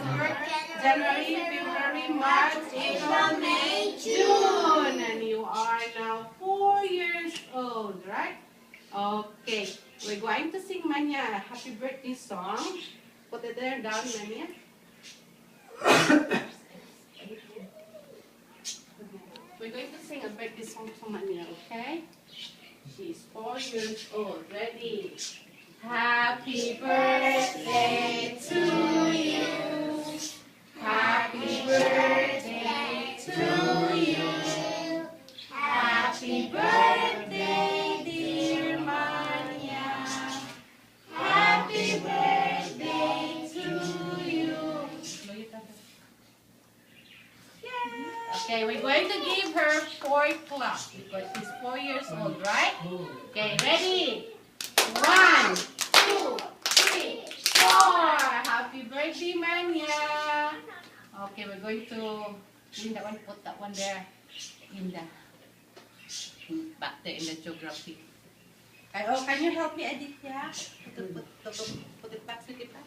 December, January, February, March, April, May, June. And you are now 4 years old, right? Okay. We're going to sing Manya a happy birthday song. Put it there down, Manya. We're going to sing a birthday song to Manya, okay? She's 4 years old. Ready? Happy birthday to you. Happy birthday to you. Happy birthday, dear Manya. Happy birthday to you. Okay, we're going to give her 4 claps because she's 4 years old, right? Okay, ready? 1, 2, 3, 4. Happy birthday, Manya. Okay, we're going to in that one, put that one there in the back there in the geography. Oh, can you help me, Aditya? Put it back, put it back.